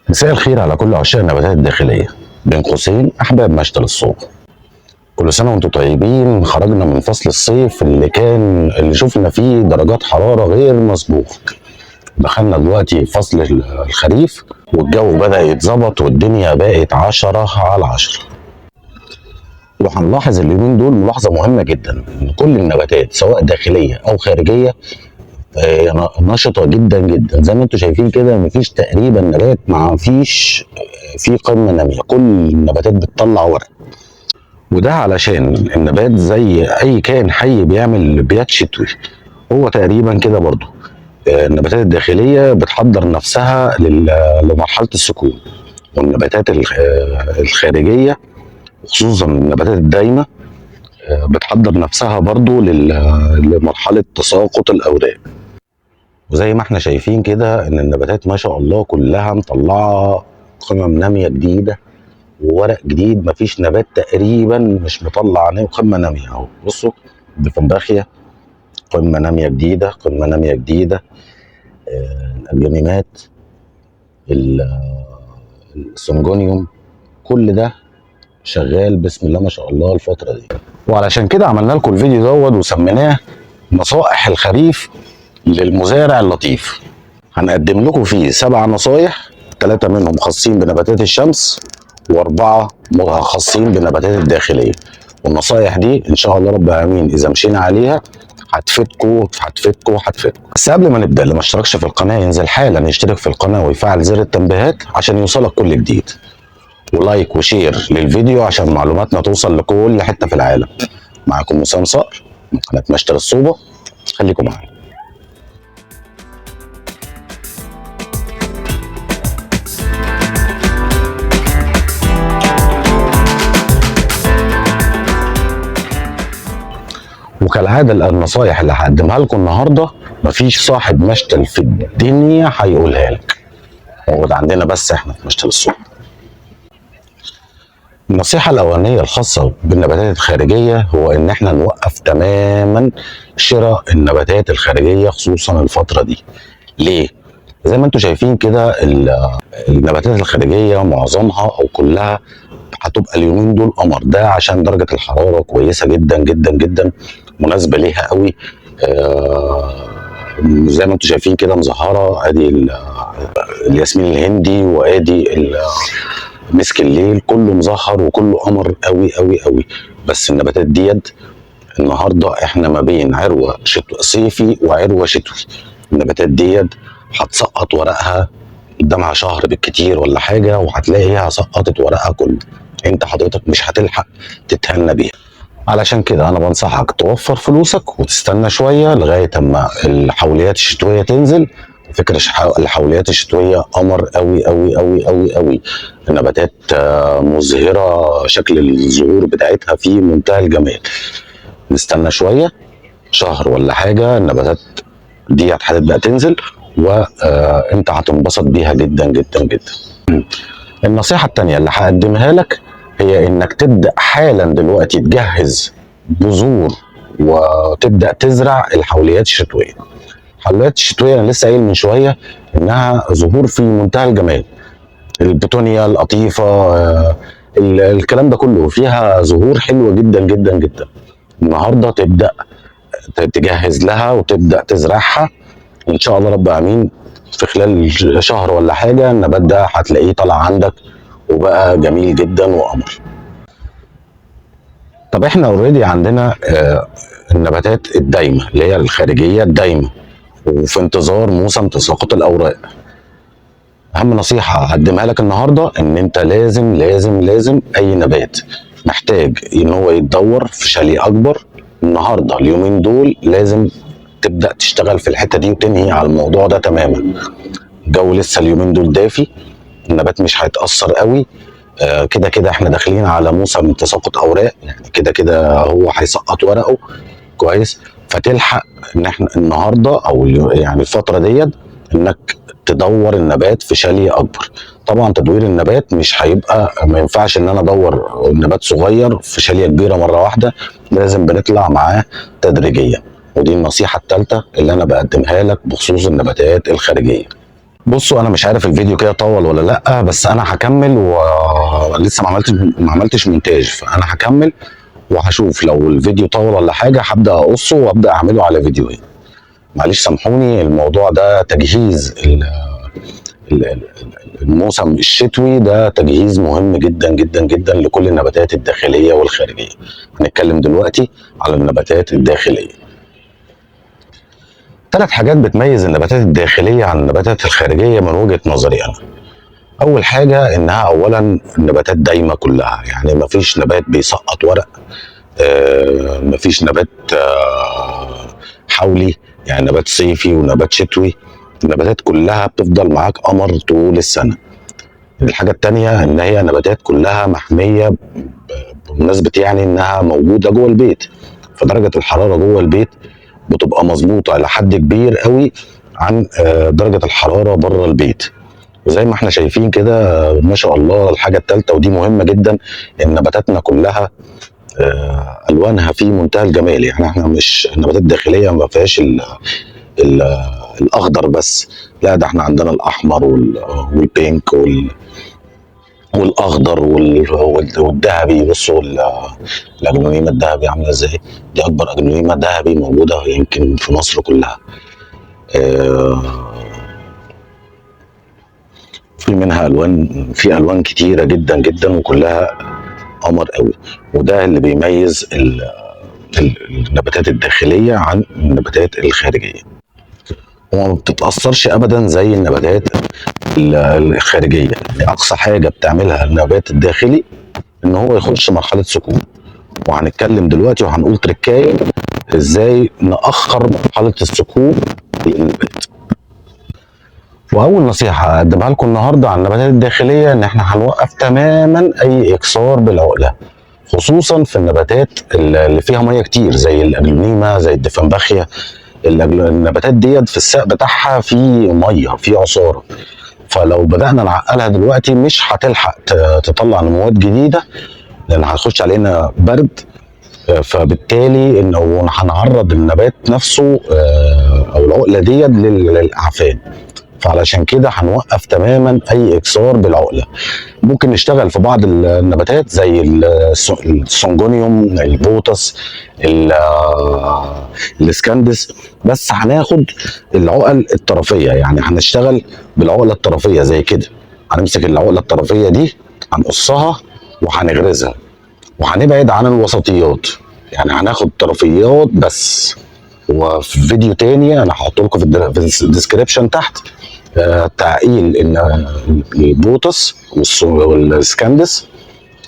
مساء الخير على كل عشاق النباتات الداخلية، بين قوسين أحباب مشتل الصوب. كل سنة وانتم طيبين. خرجنا من فصل الصيف اللي شفنا فيه درجات حرارة غير مسبوقة. دخلنا دلوقتي فصل الخريف والجو بدأ يتظبط والدنيا بقت 10/10. وهنلاحظ اليومين دول ملاحظة مهمة جدا، إن كل النباتات سواء داخلية أو خارجية نشطة جدا جدا. زي ما انتم شايفين كده مفيش تقريبا نبات ما فيش في قمة نامية، كل النباتات بتطلع ورق. وده علشان النبات زي اي كائن حي بيعمل بيات شتوي، هو تقريبا كده برضو. النباتات الداخلية بتحضر نفسها لمرحلة السكون، والنباتات الخارجية خصوصا النباتات الدايمة بتحضر نفسها برضو لمرحلة تساقط الأوراق. وزي ما احنا شايفين كده ان النباتات ما شاء الله كلها مطلعه قمم ناميه جديده وورق جديد. مفيش نبات تقريبا مش مطلع قمه ناميه. اهو بصوا، الدفنباخيا قمه ناميه جديده، قمه ناميه جديده. الجميمات، السنجونيوم، كل ده شغال بسم الله ما شاء الله الفتره دي. وعلشان كده عملنا لكم الفيديو دوت وسميناه نصائح الخريف للمزارع اللطيف. هنقدم لكم فيه 7 نصايح، 3 منهم خاصين بنباتات الشمس و4 خاصين بنباتات الداخليه. والنصايح دي ان شاء الله رب العالمين اذا مشينا عليها هتفيدكم. بس قبل ما نبدا، اللي ما اشتركش في القناه ينزل حالا يشترك في القناه ويفعل زر التنبيهات عشان يوصلك كل جديد، ولايك وشير للفيديو عشان معلوماتنا توصل لكل حته في العالم. معاكم وسام صقر من قناه مشتل الصوبه، خليكم معانا. وكالعاده النصايح اللي هقدمها لكم النهارده مفيش صاحب مشتل في الدنيا هيقولها لك، موجود عندنا بس احنا في مشتل الصوب. النصيحه الاولانيه الخاصه بالنباتات الخارجيه هو ان احنا نوقف تماما شراء النباتات الخارجيه خصوصا الفتره دي. ليه؟ زي ما انتم شايفين كده النباتات الخارجيه معظمها او كلها هتبقى اليومين دول قمر. ده عشان درجه الحراره كويسه جدا جدا جدا، مناسبه ليها قوي. زي ما انتم شايفين كده مزهره، ادي الياسمين الهندي وادي مسك الليل، كله مزهر وكله قمر قوي قوي قوي. بس النباتات ديت النهارده احنا ما بين عروه صيفي وعروه شتوي. النباتات ديت هتسقط ورقها قدامها شهر بالكتير ولا حاجه وهتلاقيها سقطت ورقها كله. انت حضرتك مش هتلحق تتهنى بيها. علشان كده انا بنصحك توفر فلوسك وتستنى شويه لغايه اما الحوليات الشتويه تنزل. فكرة الحوليات الشتويه قمر قوي قوي قوي قوي قوي. النباتات مزهره، شكل الزهور بتاعتها في منتهى الجمال. نستنى شويه شهر ولا حاجه، النباتات دي هتبدا تنزل وانت هتنبسط بيها جدا جدا جدا. النصيحه الثانيه اللي هقدمها لك هي انك تبدا حالا دلوقتي تجهز بذور وتبدا تزرع الحوليات الشتويه. الحوليات الشتويه انا لسه قايل من شويه انها زهور في منتهى الجمال. البتونيا، القطيفه، الكلام ده كله فيها زهور حلوه جدا جدا جدا. النهارده تبدا تجهز لها وتبدا تزرعها، وان شاء الله رب العالمين في خلال شهر ولا حاجه النبات ده هتلاقيه طالع عندك وبقى جميل جدا وقمر. طب احنا اوريدي عندنا النباتات الدايمه اللي هي الخارجيه الدايمه، وفي انتظار موسم تساقط الاوراق. اهم نصيحه هقدمها لك النهارده ان انت لازم لازم لازم اي نبات محتاج ان هو يتدور في شاليه اكبر. النهارده اليومين دول لازم تبدا تشتغل في الحته دي وتنهي على الموضوع ده تماما. الجو لسه اليومين دول دافي، النبات مش هيتاثر قوي. كده كده احنا داخلين على موسم تساقط اوراق، يعني كده كده هو هيسقط ورقه كويس. فتلحق ان احنا النهارده او يعني الفتره ديت انك تدور النبات في شاليه اكبر. طبعا تدوير النبات مش هيبقى، ما ينفعش ان انا ادور نبات صغير في شاليه كبيره مره واحده، لازم بنطلع معاه تدريجيا. ودي النصيحه الثالثه اللي انا بقدمها لك بخصوص النباتات الخارجيه. بصوا انا مش عارف الفيديو كده طول ولا لا، بس انا هكمل ولسه ما عملتش مونتاج، فانا هكمل وهشوف لو الفيديو طول ولا حاجه هبدا اقصه وابدا اعمله على فيديوهين. معلش سامحوني، الموضوع ده تجهيز ال- الموسم الشتوي، ده تجهيز مهم جدا جدا جدا لكل النباتات الداخليه والخارجيه. هنتكلم دلوقتي على النباتات الداخليه. 3 حاجات بتميز النباتات الداخليه عن النباتات الخارجيه من وجهه نظري انا. اول حاجه انها اولا النباتات دايمه كلها، يعني مفيش نبات بيسقط ورق، مفيش نبات حولي، يعني نبات صيفي ونبات شتوي. النباتات كلها بتفضل معاك قمر طول السنه. الحاجه التانيه ان هي نباتات كلها محميه بمناسبه يعني انها موجوده جوه البيت، فدرجه الحراره جوه البيت بتبقى مظبوطه الى حد كبير قوي عن درجه الحراره بره البيت. وزي ما احنا شايفين كده ما شاء الله. الحاجه الثالثه ودي مهمه جدا، ان نباتاتنا كلها الوانها في منتهى الجمال. يعني احنا مش النباتات الداخليه ما فيهاش ال الاخضر بس، لا ده احنا عندنا الاحمر والبينك والاخضر والذهبي. بصوا الاجنونيما الذهبي عامله ازاي، دي اكبر اجنونيما ذهبي موجوده يمكن في مصر كلها. آه، في منها الوان، في الوان كتيره جدا جدا وكلها قمر قوي. وده اللي بيميز النباتات الداخليه عن النباتات الخارجيه، وما بتتاثرش ابدا زي النباتات الخارجيه. يعني اقصى حاجه بتعملها النبات الداخلي ان هو يخش مرحله سكون. وهنتكلم دلوقتي وهنقول تركايه ازاي ناخر مرحله السكون للنبات. واول نصيحه اقدمها لكم النهارده عن النباتات الداخليه ان احنا هنوقف تماما اي اكسار بالعقله، خصوصا في النباتات اللي فيها ميه كتير زي الاجلونيما زي الدفنبخيا. النباتات ديت في الساق بتاعها في ميه، في عصاره، فلو بدانا نعقلها دلوقتي مش هتلحق تطلع نموات جديده، لان هيخش علينا برد. فبالتالي انه هنعرض النبات نفسه او العقله ديت للاعفان. فعلشان كده هنوقف تماما اي اكسار بالعقله. ممكن نشتغل في بعض النباتات زي السونجونيوم، البوتس، الاسكندس، بس هناخد العقل الطرفيه. يعني هنشتغل بالعقله الطرفيه زي كده، هنمسك العقله الطرفيه دي هنقصها وهنغرزها، وهنبعد عن الوسطيات. يعني هناخد طرفيات بس. وفي فيديو تاني انا هحط لكم في الديسكريبشن تحت تعقيل ان البوتس والسكندس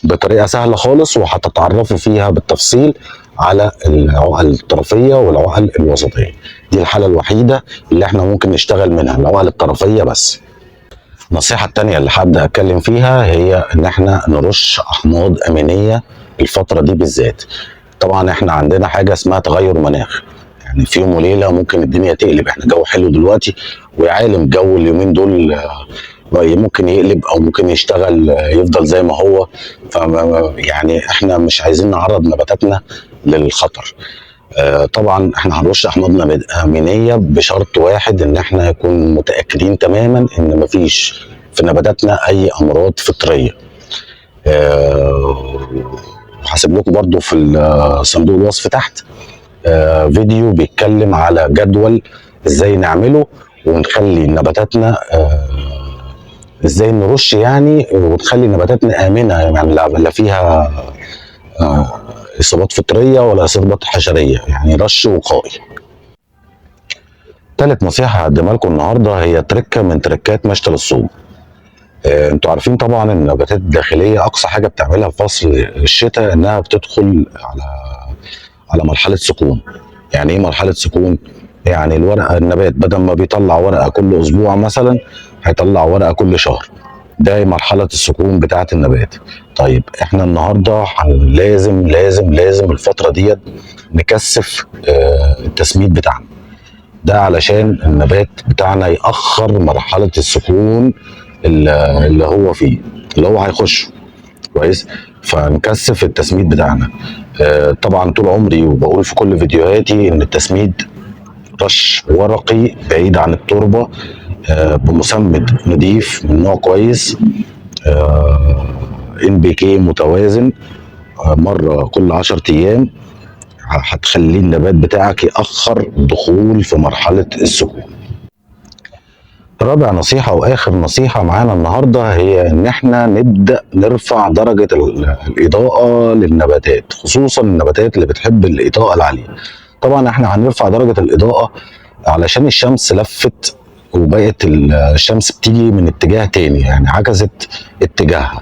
بطريقه سهله خالص، وهتتعرفوا فيها بالتفصيل على العقل الطرفيه والعقل الوسطيه. دي الحاله الوحيده اللي احنا ممكن نشتغل منها، العقل الطرفيه بس. النصيحه الثانيه اللي هبدا اتكلم فيها هي ان احنا نرش احماض امينيه الفتره دي بالذات. طبعا احنا عندنا حاجه اسمها تغير مناخ، يعني في يوم وليله ممكن الدنيا تقلب. احنا جو حلو دلوقتي، ويا عالم جو اليومين دول ممكن يقلب او ممكن يشتغل يفضل زي ما هو. ف يعني احنا مش عايزين نعرض نباتاتنا للخطر. طبعا احنا هنرش احماض امينيه بشرط واحد، ان احنا نكون متاكدين تماما ان مفيش في نباتاتنا اي امراض فطريه. هسيب لكم برضو في صندوق الوصف تحت فيديو بيتكلم على جدول ازاي نعمله ونخلي نباتاتنا ازاي نرش يعني، ونخلي نباتاتنا امنه، يعني لا فيها اصابات فطريه ولا اصابات حشريه، يعني رش وقائي. ثالث نصيحه هقدمها لكم النهارده هي تركه من تركات مشتل الصوب. انتوا عارفين طبعا ان النباتات الداخليه اقصى حاجه بتعملها في فصل الشتاء انها بتدخل على مرحله سكون. يعني ايه مرحله سكون؟ يعني الورقه، النبات بدل ما بيطلع ورقه كل اسبوع مثلا هيطلع ورقه كل شهر. ده مرحله السكون بتاعه النبات. طيب احنا النهارده لازم لازم لازم الفتره ديت نكثف التسميد بتاعنا، ده علشان النبات بتاعنا يأخر مرحله السكون اللي هو فيه، اللي هو هيخش كويس. فنكثف التسميد بتاعنا. طبعا طول عمري وبقول في كل فيديوهاتي ان التسميد رش ورقي بعيد عن التربه بمسمد نضيف من نوع كويس، NPK متوازن، مره كل 10 ايام، هتخلي النبات بتاعك يأخر الدخول في مرحله السكون. رابع نصيحة وآخر نصيحة معانا النهاردة هي إن إحنا نبدأ نرفع درجة الإضاءة للنباتات، خصوصا النباتات اللي بتحب الإضاءة العالية. طبعا إحنا هنرفع درجة الإضاءة علشان الشمس لفت وبقت الشمس بتيجي من اتجاه تاني، يعني عكست اتجاهها،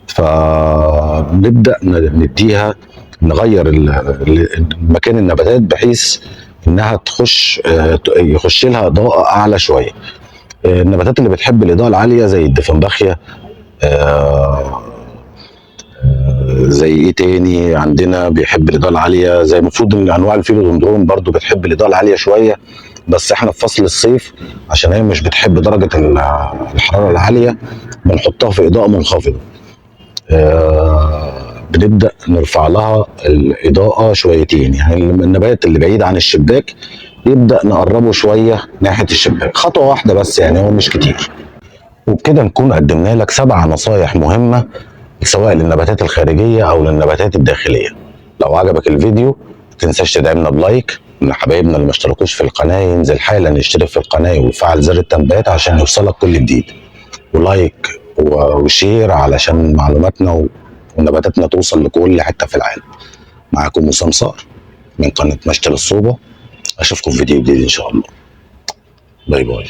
فنبدأ نديها، نغير مكان النباتات بحيث إنها يخش لها إضاءة أعلى شوية. النباتات اللي بتحب الاضاءه العاليه زي الدفنبخيا، زي ايه تاني عندنا بيحب الاضاءه العاليه، زي المفروض ان انواع الفيلودندرون برضو بتحب الاضاءه العاليه شويه، بس احنا في فصل الصيف عشان هي مش بتحب درجه الحراره العاليه بنحطها في اضاءه منخفضه. بنبدا نرفع لها الاضاءه شويتين، يعني النبات اللي بعيد عن الشباك يبدا نقربه شويه ناحيه الشباك، خطوه واحده بس، يعني هو مش كتير. وبكده نكون قدمنا لك 7 نصايح مهمه سواء للنباتات الخارجيه او للنباتات الداخليه. لو عجبك الفيديو متنساش تدعمنا بلايك، من حبايبنا اللي ما اشتركوش في القناه ينزل حالا يشترك في القناه ويفعل زر التنبيهات عشان يوصلك كل جديد، ولايك وشير علشان معلوماتنا ونباتاتنا توصل لكل حته في العالم. معاكم وسام صقر من قناه مشتل الصوبه، اشوفكم في فيديو جديد ان شاء الله. باي باي.